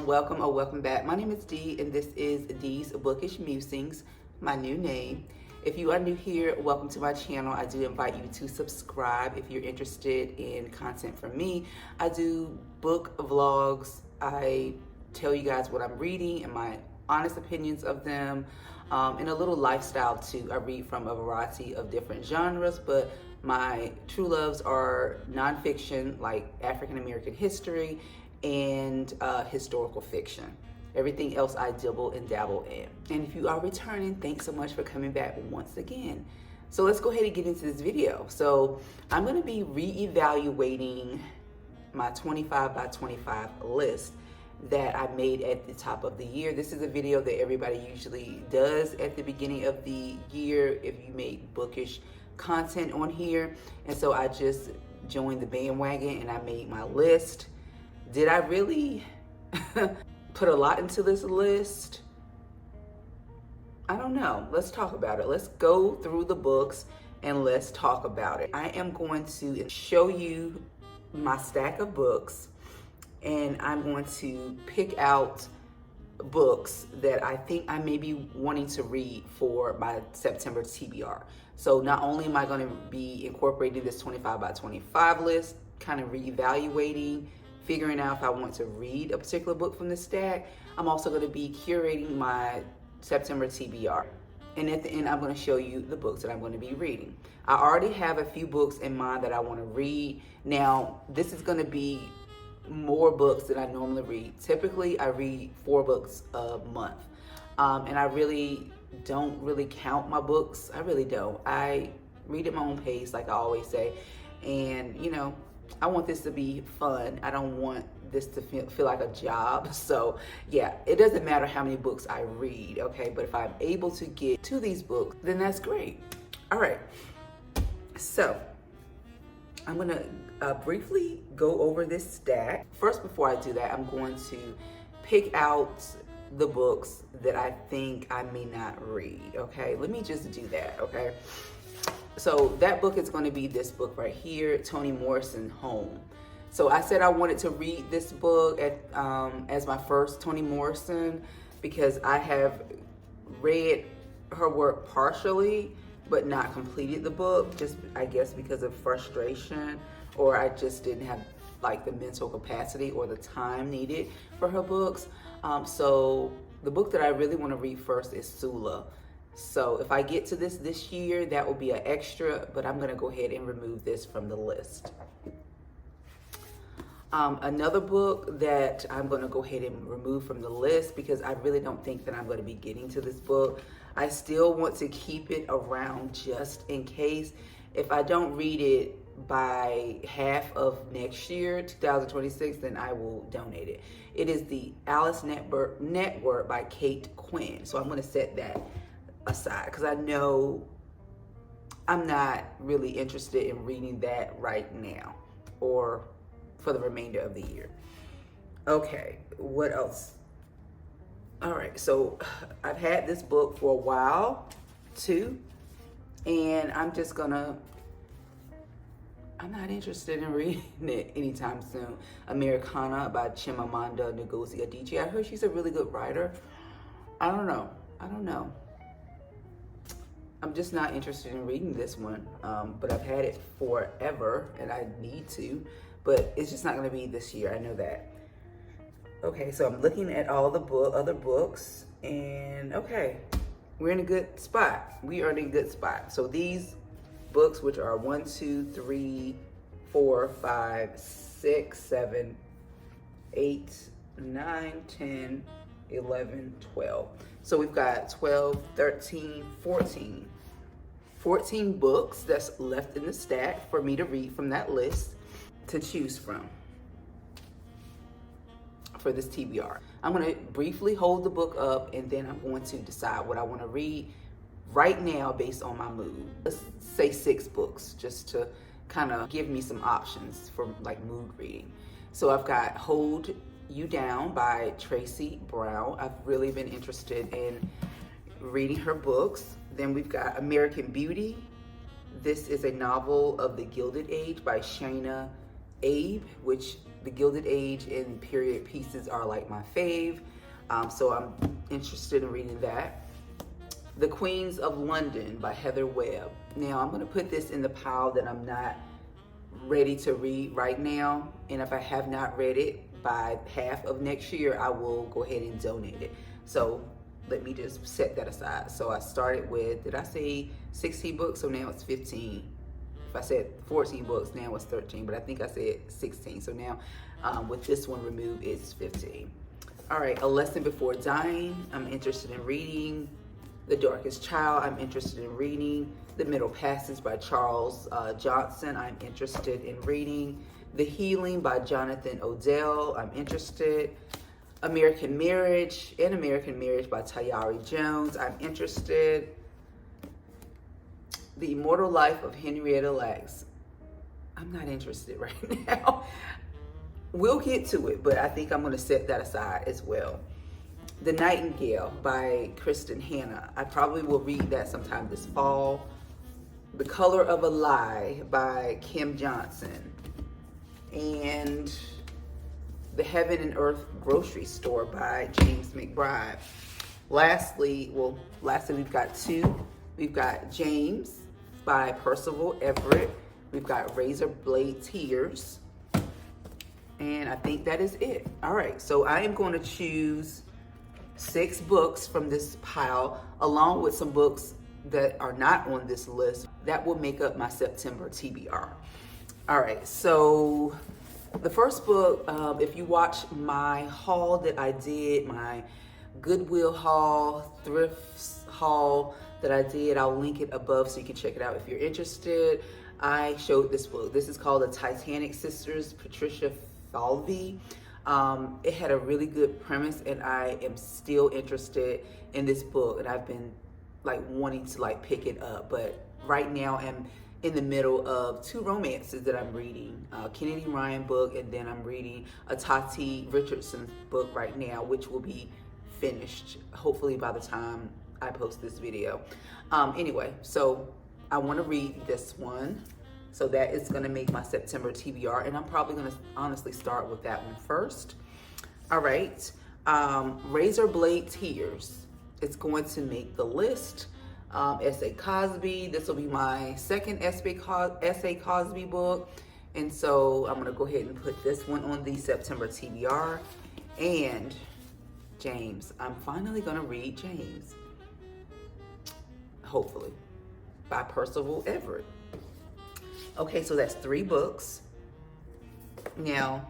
welcome or welcome back. My name is Dee and this is Dee's Bookish Musings, my new name. If you are new here, welcome to my channel. I do invite you to subscribe if you're interested in content from me. I do book vlogs. I tell you guys what I'm reading and my honest opinions of them, and a little lifestyle too. I read from a variety of different genres, but my true loves are nonfiction like African American history and historical fiction. Everything else I dibble and dabble in. And if you are returning, thanks so much for coming back once again. So let's go ahead and get into this video. So I'm gonna be re-evaluating my 25 by 25 list that I made at the top of the year. This is a video that everybody usually does at the beginning of the year if you make bookish content on here. And so I just joined the bandwagon and I made my list. Did I really put a lot into this list? I don't know. Let's talk about it. Let's go through the books and let's talk about it. I am going to show you my stack of books and I'm going to pick out books that I think I may be wanting to read for my September TBR. So not only am I going to be incorporating this 25 by 25 list, kind of reevaluating, figuring out if I want to read a particular book from the stack, I'm also going to be curating my September TBR. And at the end, I'm going to show you the books that I'm going to be reading. I already have a few books in mind that I want to read. Now, this is going to be more books than I normally read. Typically, I read 4 books a month. And I really don't really count my books. I really don't. I read at my own pace, like I always say. And, you know, I want this to be fun. I don't want this to feel like a job. So yeah, it doesn't matter how many books I read, okay? But if I'm able to get to these books, then that's great. All right, so I'm gonna briefly go over this stack. First, before I do that, I'm going to pick out the books that I think I may not read, okay? Let me just do that, okay? So that book is going to be this book right here, Toni Morrison, Home. So I said I wanted to read this book as my first Toni Morrison because I have read her work partially, but not completed the book, just I guess because of frustration, or I just didn't have like the mental capacity or the time needed for her books. So the book that I really want to read first is Sula. So if I get to this year, that will be an extra, but I'm gonna go ahead and remove this from the list. Another book that I'm gonna go ahead and remove from the list because I really don't think that I'm gonna be getting to this book. I still want to keep it around just in case. If I don't read it by half of next year, 2026, then I will donate it. It is the Alice Network by Kate Quinn. So I'm gonna set that aside because I know I'm not really interested in reading that right now or for the remainder of the year. Okay, what else? All right, so I've had this book for a while too, and I'm not interested in reading it anytime soon. Americana by Chimamanda Ngozi Adichie. I heard she's a really good writer. I don't know. I'm just not interested in reading this one, but I've had it forever and I need to, but it's just not gonna be this year, I know that. Okay, so I'm looking at all the other books and okay, we're in a good spot. We are in a good spot. So these books, which are 1, 2, 3, 4, 5, 6, 7, 8, 9, 10, 11, 12. So we've got 12, 13, 14 books that's left in the stack for me to read from that list to choose from for this TBR. I'm gonna briefly hold the book up and then I'm going to decide what I wanna read right now based on my mood. Let's say 6 books just to kind of give me some options for like mood reading. So I've got Hold You Down by Tracy Brown. I've really been interested in reading her books. Then we've got American Beauty. This is a novel of the Gilded Age by Shayna Abe, which the Gilded Age and period pieces are like my fave. So I'm interested in reading that. The Queens of London by Heather Webb. Now I'm gonna put this in the pile that I'm not ready to read right now. And if I have not read it by half of next year, I will go ahead and donate it. So let me just set that aside. So I started with, did I say 16 books? So now it's 15. If I said 14 books, now it's 13, but I think I said 16. So now with this one removed, it's 15. All right, A Lesson Before Dying, I'm interested in reading. The Darkest Child, I'm interested in reading. The Middle Passage by Charles Johnson, I'm interested in reading. The Healing by Jonathan Odell, I'm interested. American Marriage by Tayari Jones, I'm interested. The Immortal Life of Henrietta Lacks, I'm not interested right now. We'll get to it, but I think I'm gonna set that aside as well. The Nightingale by Kristen Hanna, I probably will read that sometime this fall. The Color of a Lie by Kim Johnson. And The Heaven and Earth Grocery Store by James McBride. Lastly, we've got two. We've got James by Percival Everett. We've got Razor Blade Tears. And I think that is it. All right, so I am going to choose 6 books from this pile, along with some books that are not on this list. That will make up my September TBR. All right, so the first book, if you watch my haul that I did, my Goodwill haul, thrift haul that I did, I'll link it above so you can check it out if you're interested. I showed this book. This is called The Titanic Sisters, Patricia Falvey. It had a really good premise, and I am still interested in this book, and I've been like wanting to like pick it up, but right now I'm in the middle of 2 romances that I'm reading, a Kennedy Ryan book, and then I'm reading a Tati Richardson book right now, which will be finished hopefully by the time I post this video. Anyway, so I want to read this one. So that is going to make my September TBR, and I'm probably going to honestly start with that one first. All right, Razor Blade Tears. It's going to make the list. S.A. Cosby. This will be my second S.A. Cosby book, and so I'm going to go ahead and put this one on the September TBR. And James. I'm finally going to read James. Hopefully, by Percival Everett. Okay, so that's 3 books. Now,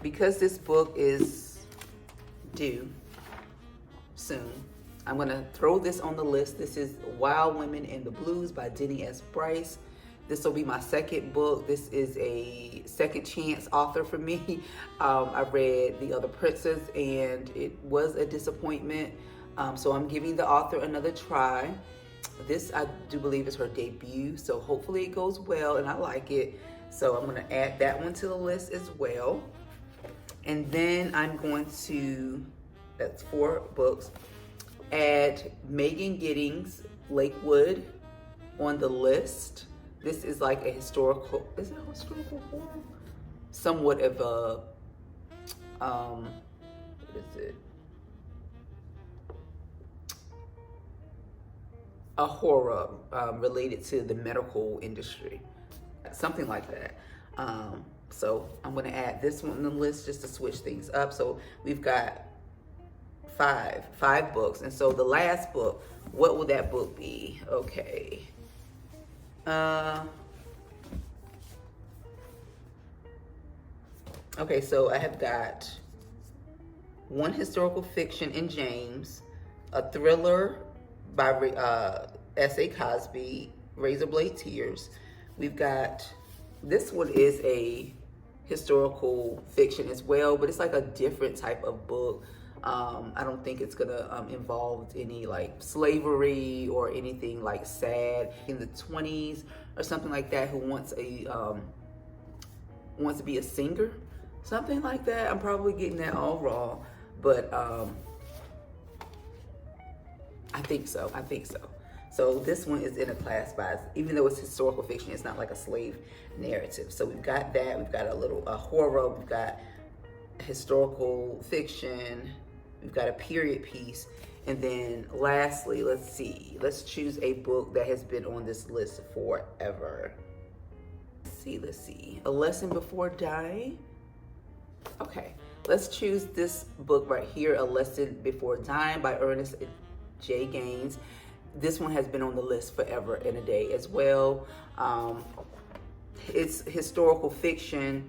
because this book is due soon, I'm gonna throw this on the list. This is Wild Women in the Blues by Denny S. Bryce. This will be my second book. This is a second chance author for me. I read The Other Princess and it was a disappointment. So I'm giving the author another try. This, I do believe, is her debut, so hopefully it goes well and I like it. So I'm going to add that one to the list as well. And then I'm going to, that's 4 books, add Megan Giddings' Lakewood on the list. This is like a historical, is it a historical form? Somewhat of a, what is it? A horror related to the medical industry, something like that. So I'm going to add this one on the list just to switch things up. So we've got five books, and so the last book, what will that book be? Okay. Okay, so I have got 1 historical fiction in James, a thriller by S.A. Cosby, Razor Blade Tears. We've got, this one is a historical fiction as well, but it's like a different type of book. I don't think it's gonna involve any like slavery or anything like sad in the 20s or something like that, who wants to be a singer, something like that. I'm probably getting that all wrong, but I think so. So this one is in a class by, even though it's historical fiction, it's not like a slave narrative. So we've got that. We've got a horror. We've got historical fiction. We've got a period piece. And then lastly, let's see. Let's choose a book that has been on this list forever. Let's see. A Lesson Before Dying. Okay, let's choose this book right here, A Lesson Before Dying by Ernest J. Gaines. This one has been on the list forever and a day as well. It's historical fiction.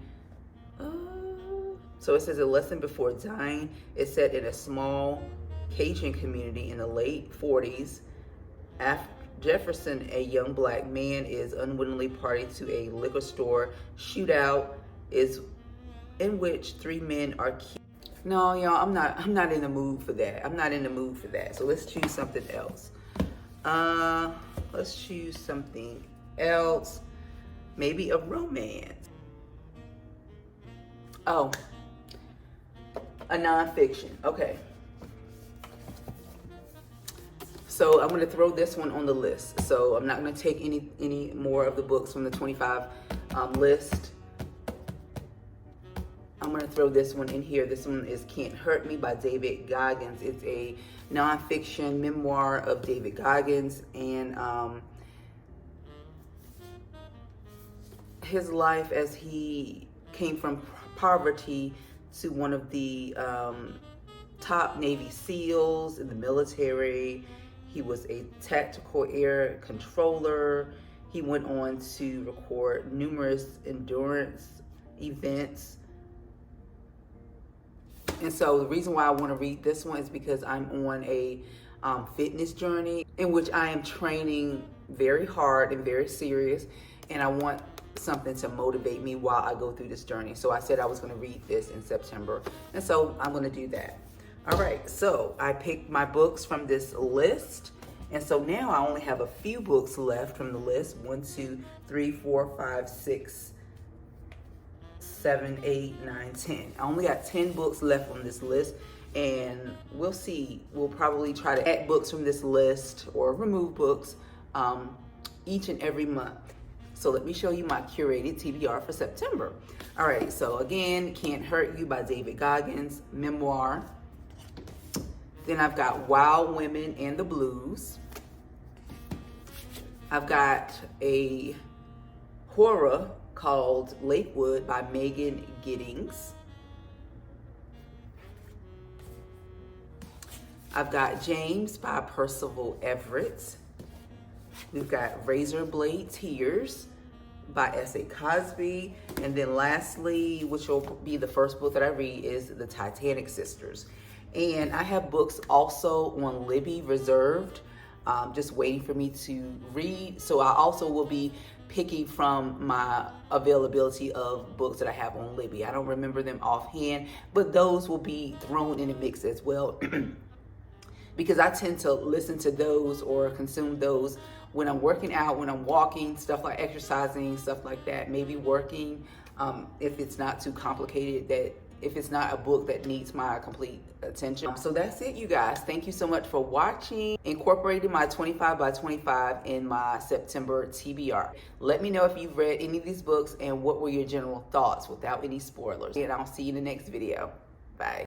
So it says A Lesson Before Dying. It's set in a small Cajun community in the late 40s. After Jefferson, a young black man, is unwittingly party to a liquor store shootout is in which 3 men are killed. No, y'all, I'm not in the mood for that. I'm not in the mood for that. So let's choose something else. Let's choose something else. Maybe a romance. Oh, a nonfiction. Okay. So I'm going to throw this one on the list. So I'm not going to take any more of the books from the 25 list. I'm going to throw this one in here. This one is Can't Hurt Me by David Goggins. It's a nonfiction memoir of David Goggins and his life as he came from poverty to one of the top Navy SEALs in the military. He was a tactical air controller. He went on to record numerous endurance events. And so the reason why I want to read this one is because I'm on a fitness journey in which I am training very hard and very serious. And I want something to motivate me while I go through this journey. So I said I was going to read this in September. And so I'm going to do that. All right, so I picked my books from this list. And so now I only have a few books left from the list. 1, 2, 3, 4, 5, 6, 7, 8, 9, 10. I only got 10 books left on this list. And we'll see. We'll probably try to add books from this list or remove books each and every month. So let me show you my curated TBR for September. All right, so again, Can't Hurt You by David Goggins, memoir. Then I've got Wild Women and the Blues. I've got a horror called Lakewood by Megan Giddings. I've got James by Percival Everett. We've got Razor Blade Tears by S.A. Cosby. And then lastly, which will be the first book that I read, is The Titanic Sisters. And I have books also on Libby reserved, just waiting for me to read. So I also will be picking from my availability of books that I have on Libby. I don't remember them offhand, but those will be thrown in the mix as well. Because I tend to listen to those or consume those when I'm working out, when I'm walking, stuff like exercising, stuff like that, maybe working, if it's not too complicated, that if it's not a book that needs my complete attention. So that's it, you guys. Thank you so much for watching. Incorporating my 25 by 25 in my September TBR. Let me know if you've read any of these books and what were your general thoughts without any spoilers. And I'll see you in the next video. Bye.